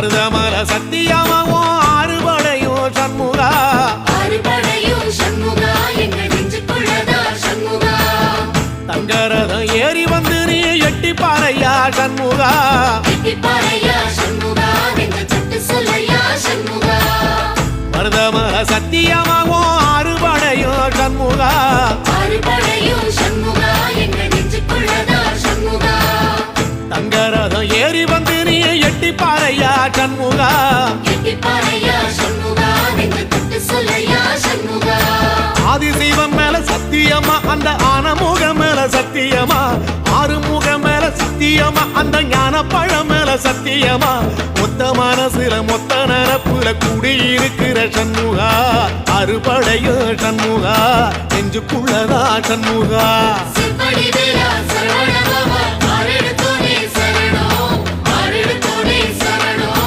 மருதமல சத்தியமாவோ ஆறுபடையும் சண்முகா தங்கரதம் ஏறி வந்து நீ எட்டி பாறையா சண்முகா மருதமல சத்தியமாவோ ஆறுபடையும் சண்முகா தங்கரதம் ஏறி வந்து நீ எட்டி பாறையா சண்முகா ஆதிசைவம் மேல சத்தியமா அந்த ஆனமுகம் மேல சத்தியமா ஆறுமுகம் மேல சத்தியமா அந்த ஞான பழம் மேல சத்தியமா மொத்த மனசுல மொத்த நரப்புல குடியிருக்கிற சண்முகா அறுபடையோ சண்முகா நெஞ்சுக்குள்ளதா சண்முகா